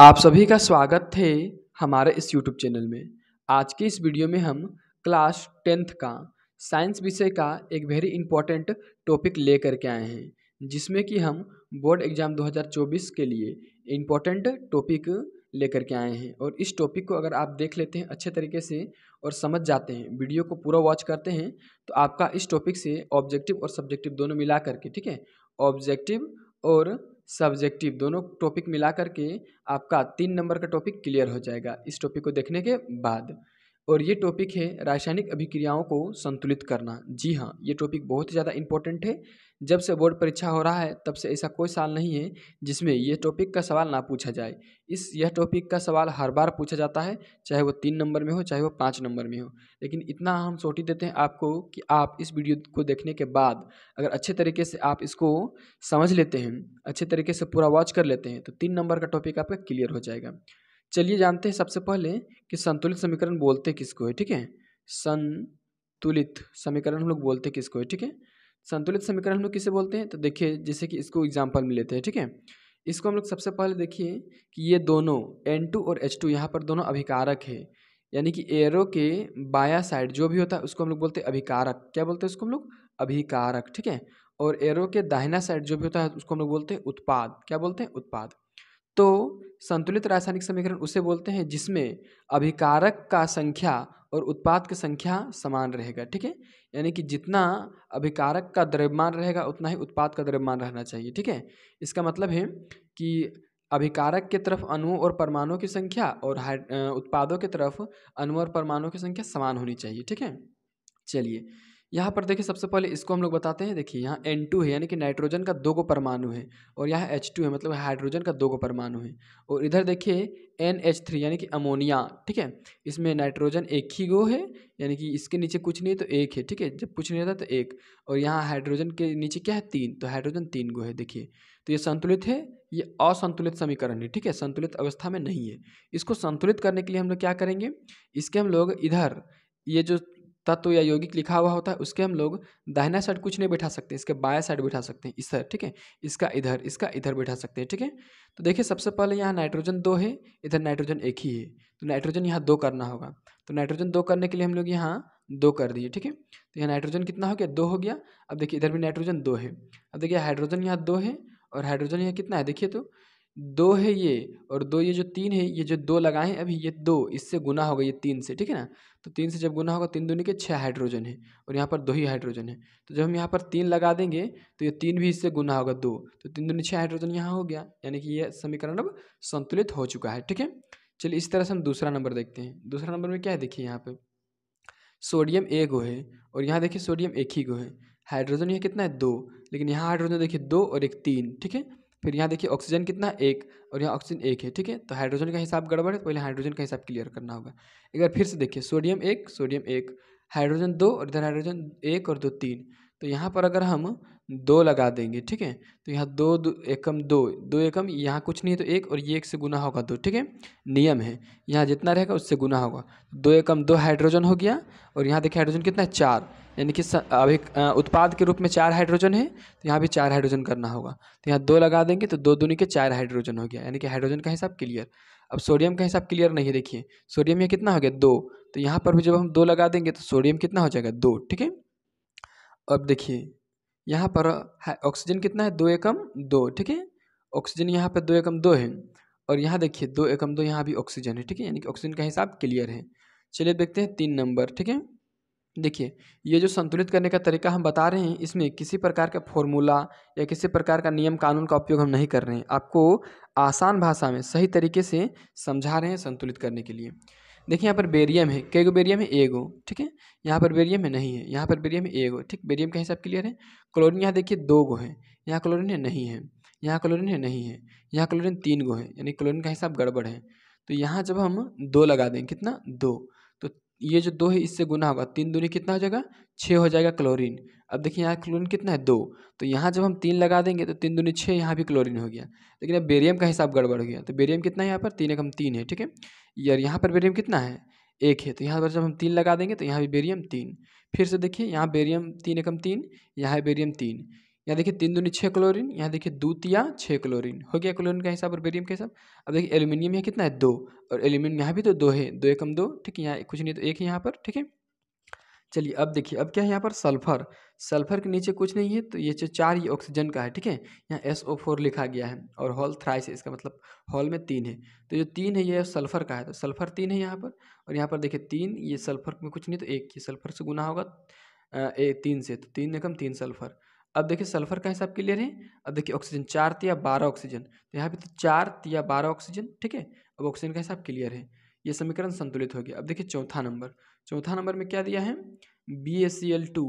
आप सभी का स्वागत है हमारे इस यूट्यूब चैनल में। आज के इस वीडियो में हम क्लास 10th का साइंस विषय का एक वेरी इंपॉर्टेंट टॉपिक लेकर के आए हैं, जिसमें कि हम बोर्ड एग्ज़ाम 2024 के लिए इम्पोर्टेंट टॉपिक लेकर के आए हैं। और इस टॉपिक को अगर आप देख लेते हैं अच्छे तरीके से और समझ जाते हैं, वीडियो को पूरा वॉच करते हैं, तो आपका इस टॉपिक से ऑब्जेक्टिव और सब्जेक्टिव दोनों मिला करके, ठीक है, ऑब्जेक्टिव और सब्जेक्टिव दोनों टॉपिक मिला करके आपका 3 नंबर का टॉपिक क्लियर हो जाएगा इस टॉपिक को देखने के बाद। और ये टॉपिक है रासायनिक अभिक्रियाओं को संतुलित करना। जी हाँ, ये टॉपिक बहुत ही ज़्यादा इंपॉर्टेंट है। जब से बोर्ड परीक्षा हो रहा है तब से ऐसा कोई साल नहीं है जिसमें ये टॉपिक का सवाल ना पूछा जाए। यह टॉपिक का सवाल हर बार पूछा जाता है, चाहे वो 3 नंबर में हो, चाहे वो 5 नंबर में हो। लेकिन इतना हम सोटी देते हैं आपको कि आप इस वीडियो को देखने के बाद अगर अच्छे तरीके से आप इसको समझ लेते हैं, अच्छे तरीके से पूरा वॉच कर लेते हैं, तो 3 नंबर का टॉपिक आपका क्लियर हो जाएगा। चलिए जानते हैं सबसे पहले कि संतुलित समीकरण बोलते किसको है। ठीक है, संतुलित समीकरण हम लोग बोलते किसको है। ठीक है, संतुलित समीकरण हम लोग किसे बोलते हैं, तो देखिए जैसे कि इसको एग्जाम्पल में लेते हैं। ठीक है, इसको हम लोग सबसे पहले देखिए कि ये दोनों N2 और H2 यहाँ पर दोनों अभिकारक है, यानी कि एरो के बायां साइड जो भी होता है उसको हम लोग बोलते हैं अभिकारक। क्या बोलते हैं उसको हम लोग? अभिकारक। ठीक है, और एरो के दाहिना साइड जो भी होता है उसको हम लोग बोलते हैं उत्पाद। क्या बोलते हैं? उत्पाद। तो संतुलित रासायनिक समीकरण उसे बोलते हैं जिसमें अभिकारक का संख्या और उत्पाद की संख्या समान रहेगा। ठीक है, यानी कि जितना अभिकारक का द्रव्यमान रहेगा उतना ही उत्पाद का द्रव्यमान रहना चाहिए। ठीक है, इसका मतलब है कि अभिकारक के तरफ अणुओं और परमाणुओं की संख्या और उत्पादों की तरफ अणुओं और परमाणुओं की संख्या समान होनी चाहिए। ठीक है, चलिए यहाँ पर देखिए सबसे पहले इसको हम लोग बताते हैं। देखिए यहाँ N2 है यानी कि नाइट्रोजन का 2 गो परमाणु है, और यहाँ H2 है मतलब हाइड्रोजन का 2 गो परमाणु है। और इधर देखिए NH3 यानी कि अमोनिया। ठीक है, इसमें नाइट्रोजन एक ही गो है, यानी कि इसके नीचे कुछ नहीं है तो एक है। ठीक है, जब कुछ नहीं रहता तो एक। और यहाँ हाइड्रोजन के नीचे क्या है? 3, तो हाइड्रोजन 3 गो है। देखिए तो ये संतुलित है, ये असंतुलित समीकरण है। ठीक है, संतुलित अवस्था में नहीं है। इसको संतुलित करने के लिए हम लोग क्या करेंगे, इसके हम लोग इधर ये जो तत्व या यौगिक लिखा हुआ होता है उसके हम लोग दाहिना साइड कुछ नहीं बैठा सकते, इसके बायां साइड बैठा सकते हैं इधर। ठीक है, इसका इधर बैठा सकते हैं। ठीक है, तो देखिए सबसे पहले यहाँ नाइट्रोजन 2 है, इधर नाइट्रोजन 1 ही है, तो नाइट्रोजन यहाँ 2 करना होगा। तो नाइट्रोजन 2 करने के लिए हम लोग यहाँ 2 कर दिए। ठीक है, तो यहाँ नाइट्रोजन कितना हो गया? 2 हो गया। अब देखिए इधर भी नाइट्रोजन 2 है। अब देखिए हाइड्रोजन यहाँ 2 है और हाइड्रोजन यहाँ कितना है? देखिए तो 2 है ये, और 2 ये जो 3 है, ये जो 2 लगाए हैं अभी, ये 2 इससे गुना होगा ये 3 से। ठीक है ना, तो 3 से जब गुना होगा 3 दूनी के 6 हाइड्रोजन है, और यहाँ पर 2 ही हाइड्रोजन है। तो जब हम यहाँ पर 3 लगा देंगे तो ये 3 भी इससे गुना होगा 2, तो 3 दूनी 6 हाइड्रोजन यहाँ हो गया, यानी कि ये समीकरण अब संतुलित हो चुका है। ठीक है, चलिए इस तरह से हम दूसरा नंबर देखते हैं। दूसरा नंबर में क्या है? देखिए यहाँ पे सोडियम एक गो है, और यहाँ देखिए सोडियम एक ही गो है। हाइड्रोजन यहाँ कितना है? 2, लेकिन यहाँ हाइड्रोजन देखिए 2 और एक 3। ठीक है, फिर यहाँ देखिए ऑक्सीजन कितना है? 1, और यहाँ ऑक्सीजन 1 है। ठीक है, तो हाइड्रोजन का हिसाब गड़बड़ है, तो पहले हाइड्रोजन का हिसाब क्लियर करना होगा। एक बार फिर से देखिए सोडियम 1, हाइड्रोजन 2, और इधर हाइड्रोजन 1 और 2 3। तो यहाँ पर अगर हम 2 लगा देंगे, ठीक है, तो यहाँ 2 एकम 2, 2 एकम यहाँ कुछ नहीं है तो 1, और ये 1 से गुना होगा 2। ठीक है, नियम है, यहाँ जितना रहेगा उससे गुना होगा। 2 एकम 2 हाइड्रोजन हो गया, और यहाँ देखिए हाइड्रोजन कितना है? 4, यानी कि अभी उत्पाद के रूप में 4 हाइड्रोजन है, तो यहाँ भी 4 हाइड्रोजन करना होगा। तो यहाँ 2 लगा देंगे तो 2 दूनी के 4 हाइड्रोजन हो गया, यानी कि हाइड्रोजन का हिसाब क्लियर। अब सोडियम का हिसाब क्लियर नहीं है। देखिए सोडियम यहाँ कितना हो गया? 2, तो यहाँ पर भी जब हम 2 लगा देंगे तो सोडियम कितना हो जाएगा? 2। ठीक है, अब देखिए यहाँ पर ऑक्सीजन कितना है? 2 एकम 2। ठीक है, ऑक्सीजन यहाँ पर 2 एकम 2 है, और यहाँ देखिए 2 एकम 2 यहाँ भी ऑक्सीजन है। ठीक है, यानी कि ऑक्सीजन का हिसाब क्लियर है। चलिए देखते हैं 3 नंबर। ठीक है, देखिए ये जो संतुलित करने का तरीका हम बता रहे हैं, इसमें किसी प्रकार का फॉर्मूला या किसी प्रकार का नियम कानून का उपयोग हम नहीं कर रहे हैं, आपको आसान भाषा में सही तरीके से समझा रहे हैं संतुलित करने के लिए। देखिए यहाँ पर बेरियम है, कई गो बेरियम है? एगो। ठीक है, यहाँ पर बेरियम है? नहीं है। यहाँ पर बेरियम है? एगो। ठीक, बेरियम का हिसाब क्लियर है। क्लोरीन यहाँ देखिए 2 गो है, यहाँ क्लोरीन है? नहीं है। यहाँ क्लोरीन है? नहीं है। यहाँ क्लोरीन 3 गो है, यानी क्लोरीन का हिसाब गड़बड़ है। तो यहाँ जब हम 2 लगा देंगे, कितना? 2, तो ये जो 2 है इससे गुना होगा, 3 दूनी कितना हो जाएगा? 6 हो जाएगा क्लोरीन। अब देखिए यहाँ क्लोरीन कितना है? 2, तो यहाँ जब हम 3 लगा देंगे तो 3 दूनी 6, यहाँ भी क्लोरीन हो गया। लेकिन अब बेरियम का हिसाब गड़बड़ हो गया, तो बेरियम कितना है यहाँ पर? 3 एकम 3 है। ठीक है, यार यहाँ पर बेरियम कितना है? 1 है, तो यहाँ पर जब हम 3 लगा देंगे तो यहाँ भी बेरियम 3। फिर से देखिए यहाँ बेरियम 3 एकम 3, यहाँ है बेरियम 3। यहाँ देखिए 3 दूनी 6 क्लोरीन, यहाँ देखिए 2 तिया 6 क्लोरीन, हो गया क्लोरीन का हिसाब और बेरियम का हिसाब। अब देखिए एल्यूमिनियम यहाँ कितना है 2, और एल्यूमिनियम यहाँ भी तो 2 है, 2 एकम 2, ठीक है, यहाँ कुछ नहीं तो 1 है यहाँ पर, ठीक है। चलिए अब देखिए अब क्या है यहाँ पर सल्फर, सल्फर के नीचे कुछ नहीं है, तो ये जो 4 ये ऑक्सीजन का है, ठीक है। यहाँ SO4 लिखा गया है और हॉल थ्राइस है, इसका मतलब हॉल में 3 है, तो जो 3 है ये सल्फर का है, तो सल्फर 3 है यहाँ पर। और यहाँ पर देखिए 3, ये सल्फर में कुछ नहीं तो 1, ये सल्फर से गुना होगा 3 से, तो 3 एकम 3 सल्फर। अब देखिए सल्फर का हिसाब क्लियर है। अब देखिए ऑक्सीजन 4 तिया 12 ऑक्सीजन, तो यहाँ पे तो 4 तिया 12 ऑक्सीजन, ठीक है। अब ऑक्सीजन का हिसाब क्लियर है, ये समीकरण संतुलित हो गया। अब देखिए चौथा नंबर में क्या दिया है, BaCl2,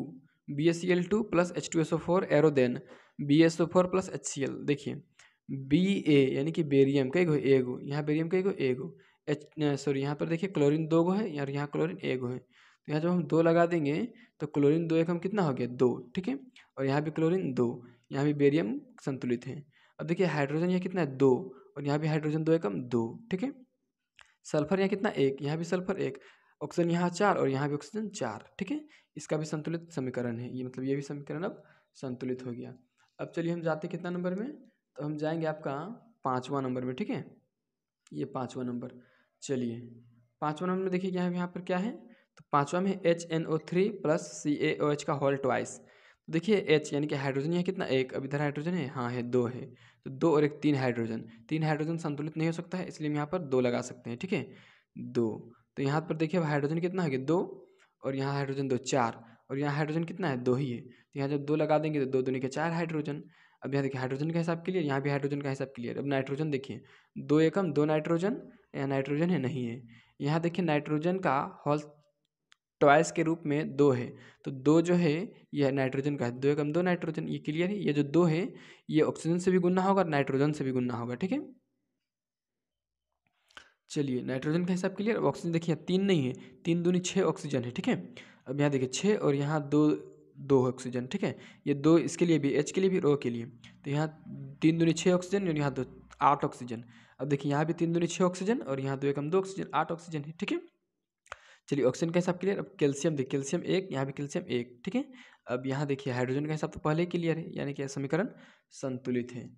BaCl2 plus H2SO4 arrow then BaSO4 plus HCl। देखिए Ba यानी कि बेरियम का एगो, यहाँ बेरियम का एगो सॉरी यहाँ पर देखिए क्लोरीन 2 गो है और यहाँ क्लोरीन 1 गो है, तो यहाँ जब हम 2 लगा देंगे तो क्लोरीन 2 एकम कितना हो गया 2, ठीक है। और यहाँ भी क्लोरीन 2, यहाँ भी बेरियम संतुलित है। अब देखिए हाइड्रोजन यहाँ कितना है 2, और यहाँ भी हाइड्रोजन 2 एकम 2, ठीक है। सल्फर यहाँ कितना 1, यहाँ भी सल्फर 1, ऑक्सीजन यहाँ 4 और यहाँ भी ऑक्सीजन 4, ठीक है। इसका भी संतुलित समीकरण है ये, मतलब ये भी समीकरण अब संतुलित हो गया। अब चलिए हम जाते कितना नंबर में, तो हम जाएंगे आपका 5वां नंबर में, ठीक है, ये 5वां नंबर। चलिए 5वां नंबर में देखिए क्या है यहाँ पर क्या है, तो 5वां में HNO3 प्लस CaOH का होल ट्वाइस। तो देखिए H यानी कि हाइड्रोजन यहाँ कितना 1, अब इधर हाइड्रोजन है, हाँ है 2 है, तो 2 और 1 3 हाइड्रोजन संतुलित नहीं हो सकता है, इसलिए हम यहाँ पर 2 लगा सकते हैं, ठीक है 2। तो यहाँ पर देखिए अब हाइड्रोजन कितना है कि 2, और यहाँ हाइड्रोजन 2 4, और यहाँ हाइड्रोजन कितना है 2 ही है, तो यहाँ जब 2 लगा देंगे तो 2 दूनी के 4 हाइड्रोजन। अब यहाँ देखिए हाइड्रोजन का हिसाब क्लियर, यहाँ भी हाइड्रोजन का हिसाब क्लियर। अब नाइट्रोजन देखिए 2 एकम 2 नाइट्रोजन, यहाँ नाइट्रोजन है नहीं है, यहाँ देखिए नाइट्रोजन का होल ट्वाइस के रूप में 2 है, तो 2 जो है यह नाइट्रोजन का है, 2 एकम 2 नाइट्रोजन, ये क्लियर है। ये जो 2 है ये ऑक्सीजन से भी गुना होगा और नाइट्रोजन से भी गुना होगा, ठीक है। चलिए नाइट्रोजन का हिसाब क्लियर। ऑक्सीजन देखिए 3 नहीं है, 3 दूनी 6 ऑक्सीजन है, ठीक है। अब यहाँ देखिए 6 और यहाँ 2 ऑक्सीजन, ठीक है, ये 2 इसके लिए भी, H के लिए भी, O के लिए, तो यहाँ 3 दूनी 6 ऑक्सीजन और यहाँ 2 8 ऑक्सीजन। अब देखिए यहाँ भी 3 दूनी 6 ऑक्सीजन और यहाँ 2 एकम 2 ऑक्सीजन, 8 ऑक्सीजन है, ठीक है। चलिए ऑक्सीजन का हिसाब क्लियर। अब कैल्शियम देखिए, कैल्शियम 1, यहाँ भी कैल्शियम 1, ठीक है। अब यहाँ देखिए हाइड्रोजन का हिसाब तो पहले ही क्लियर है, यानी कि समीकरण संतुलित है।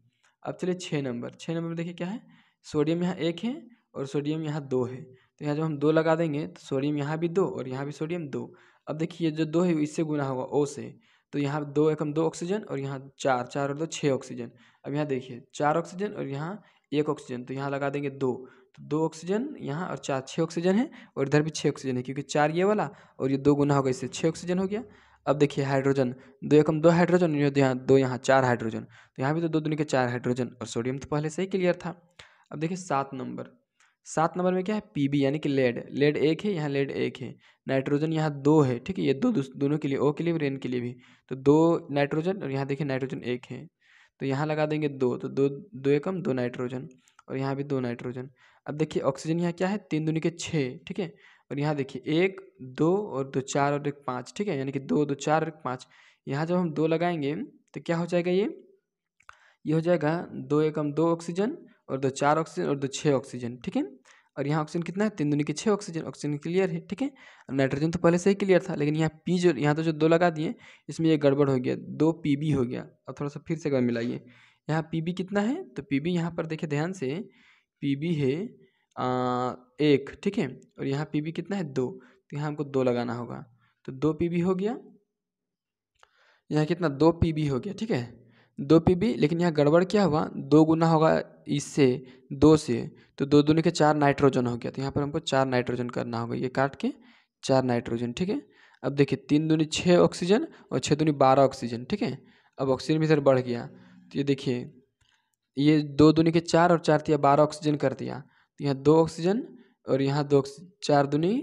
अब चलिए 6 नंबर में देखिए क्या है, सोडियम यहाँ 1 है और सोडियम यहाँ 2 है, तो यहाँ जब हम 2 लगा देंगे तो सोडियम यहाँ भी 2 और यहाँ भी सोडियम 2। अब देखिए जो 2 है इससे गुना होगा O से, तो यहाँ 2 एकम 2 ऑक्सीजन और यहाँ 4 4 और 2 6 ऑक्सीजन। अब यहाँ देखिए 4 ऑक्सीजन और यहाँ 1 ऑक्सीजन, तो यहाँ लगा देंगे 2, तो 2 ऑक्सीजन यहाँ और 4 6 ऑक्सीजन है, और इधर भी 6 ऑक्सीजन है, क्योंकि 4 ये वाला और ये 2 गुना होगा, इससे 6 ऑक्सीजन हो गया। अब देखिए हाइड्रोजन 2 एकम 2 हाइड्रोजन, यहाँ 2 यहाँ 4 हाइड्रोजन, तो यहाँ भी तो 2 दूनी के 4 हाइड्रोजन, और सोडियम तो पहले से ही क्लियर था। अब देखिए 7 नंबर में क्या है, Pb यानी कि लेड 1 है, यहाँ लेड 1 है। नाइट्रोजन यहाँ 2 है, ठीक है, ये दोनों के लिए, O के लिए भी, N के लिए भी, तो 2 नाइट्रोजन और यहाँ देखिए नाइट्रोजन 1 है, तो यहाँ लगा देंगे 2, तो 2 एकम 2 नाइट्रोजन और यहाँ भी 2 नाइट्रोजन। अब देखिए ऑक्सीजन यहाँ क्या है, 3 दूनी के 6, ठीक है, और यहाँ देखिए 1 2 और 2 4 और 1 5, ठीक है, यानी कि 2 2 4 और 1 5। यहाँ जब हम 2 लगाएंगे तो क्या हो जाएगा, ये हो जाएगा 2 एकम 2 ऑक्सीजन और 2 4 ऑक्सीजन और 2 6 ऑक्सीजन, ठीक है। और यहाँ ऑक्सीजन कितना है, 3 दूनी के 6 ऑक्सीजन, ऑक्सीजन क्लियर है, ठीक है। नाइट्रोजन तो पहले से ही क्लियर था, लेकिन यहाँ पी जो यहाँ तो जो 2 लगा दिए इसमें ये गड़बड़ हो गया, 2 Pb हो गया। अब थोड़ा सा फिर से एक बार मिलाइए, यहाँ Pb कितना है, तो Pb यहाँ पर देखिए ध्यान से, Pb है 1, ठीक है, और यहाँ Pb कितना है 2, तो यहाँ हमको 2 लगाना होगा, तो 2 Pb हो गया, यहाँ कितना 2 Pb हो गया, ठीक है 2 Pb। लेकिन यहाँ गड़बड़ क्या हुआ, 2 गुना होगा इससे 2 से, तो 2 दूनी के 4 नाइट्रोजन हो गया, तो यहाँ पर हमको 4 नाइट्रोजन करना होगा, ये काट के 4 नाइट्रोजन, ठीक है। अब देखिए 3 दूनी 6 ऑक्सीजन और 6 दूनी 12 ऑक्सीजन, ठीक है। अब ऑक्सीजन भी इधर बढ़ गया, तो ये देखिए ये 2 दूनी के 4 और 4 तिया 12 ऑक्सीजन कर दिया, तो यहाँ 2 ऑक्सीजन और यहाँ 4 दूनी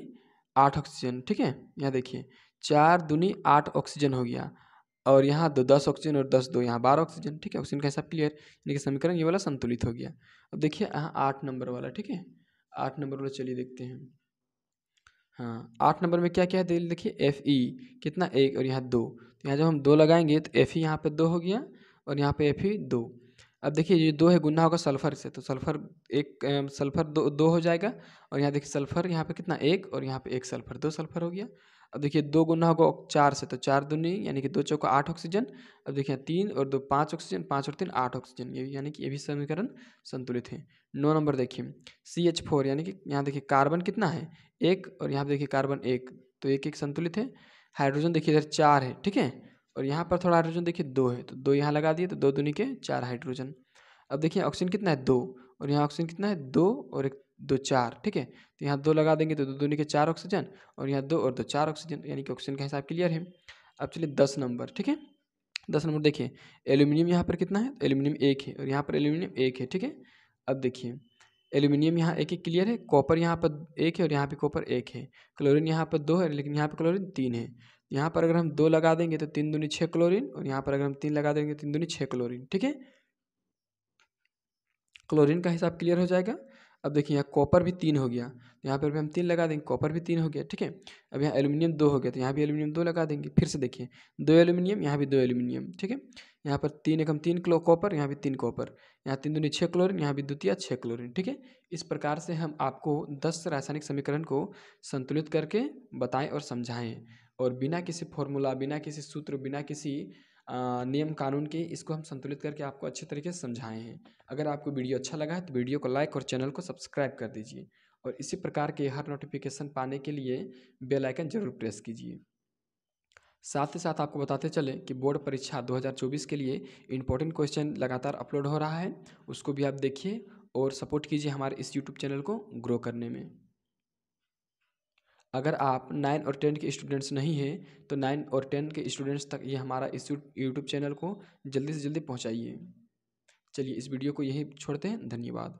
8 ऑक्सीजन, ठीक है। यहाँ देखिए 4 दूनी 8 ऑक्सीजन हो गया, और यहाँ 10 ऑक्सीजन और 10 2 यहाँ 12 ऑक्सीजन, ठीक है। ऑक्सीजन का हिसाब क्लियर, यानी कि समीकरण ये वाला संतुलित हो गया। अब देखिए यहाँ 8 नंबर वाला, ठीक है, 8 नंबर वाला चलिए देखते हैं। हाँ 8 नंबर में क्या क्या है, देखिए Fe कितना 1 और यहाँ 2, तो यहाँ जब हम 2 लगाएंगे तो Fe यहाँ पे 2 हो गया और यहाँ पे Fe 2। अब देखिए ये 2 है गुना होगा सल्फर से, तो सल्फर 2 हो जाएगा, और यहाँ देखिए सल्फर यहाँ पे कितना 1 और यहाँ पे 1 सल्फर, 2 सल्फर हो गया। अब देखिए 2 गुना होगा 4 से, तो 4 दूनी यानी कि 2 चौका 8 ऑक्सीजन। अब देखिए 3 और 2 5 ऑक्सीजन, 5 और 3 8 ऑक्सीजन, ये यानी कि ये भी समीकरण संतुलित है। 9 नंबर देखिए CH4 यानी कि यहाँ देखिए कार्बन कितना है 1 और यहाँ पे देखिए कार्बन 1, तो 1 संतुलित है। हाइड्रोजन देखिए इधर 4 है, ठीक है, और यहाँ पर थोड़ा हाइड्रोजन देखिए 2 है, तो 2 यहाँ लगा दिए, तो 2 दूनी के 4 हाइड्रोजन। अब देखिए ऑक्सीजन कितना है 2 और यहाँ ऑक्सीजन कितना है 2 और 1 2 4, ठीक है, तो यहाँ 2 लगा देंगे तो 2 दूनी के 4 ऑक्सीजन और यहाँ 2 और 2 4 ऑक्सीजन, यानी कि ऑक्सीजन का हिसाब क्लियर है। अब चलिए 10 नंबर, ठीक है, 10 नंबर देखिए एल्यूमिनियम यहाँ पर कितना है, एल्यूमिनियम 1 है और यहाँ पर एल्यूमिनियम 1 है, ठीक है। अब देखिए एल्यूमिनियम यहाँ 1 क्लियर है, कॉपर यहाँ पर 1 है और यहाँ पे कॉपर 1 है, क्लोरीन यहाँ पर 2 है लेकिन यहाँ पर क्लोरीन 3 है। यहाँ पर अगर हम 2 लगा देंगे तो 3 दूनी 6 क्लोरीन और यहाँ पर अगर हम 3 लगा देंगे तो 3 दूनी 6 क्लोरीन, ठीक है, क्लोरीन का हिसाब क्लियर हो जाएगा। अब देखिए यहाँ कॉपर भी 3 हो गया, तो यहाँ पर भी हम 3 लगा देंगे, कॉपर भी 3 हो गया, ठीक है। अब यहाँ एल्यूमिनियम 2 हो गया, तो यहाँ भी एल्यूमिनियम 2 लगा देंगे, फिर से देखिए 2 एल्यूमिनियम, यहाँ भी 2 एल्यूमिनियम, ठीक है। यहाँ पर 3 एकम 3 किलो कॉपर, यहाँ भी 3 कॉपर, यहाँ 3 दूनी 6 क्लोरीन, यहाँ भी द्वितीय 6 क्लोरीन, ठीक है। इस प्रकार से हम आपको 10 रासायनिक समीकरण को संतुलित करके बताएं और समझाएं, और बिना किसी फॉर्मूला, बिना किसी सूत्र, बिना किसी नियम कानून के इसको हम संतुलित करके आपको अच्छे तरीके से समझाए हैं। अगर आपको वीडियो अच्छा लगा है तो वीडियो को लाइक और चैनल को सब्सक्राइब कर दीजिए, और इसी प्रकार के हर नोटिफिकेशन पाने के लिए बेल आइकन जरूर प्रेस कीजिए। साथ ही साथ आपको बताते चलें कि बोर्ड परीक्षा 2024 के लिए इम्पोर्टेंट क्वेश्चन लगातार अपलोड हो रहा है, उसको भी आप देखिए और सपोर्ट कीजिए हमारे इस यूट्यूब चैनल को ग्रो करने में। अगर आप 9 और 10 के स्टूडेंट्स नहीं हैं तो 9 और 10 के स्टूडेंट्स तक ये हमारा इस यूट्यूब चैनल को जल्दी से जल्दी पहुंचाइए। चलिए इस वीडियो को यहीं छोड़ते हैं, धन्यवाद।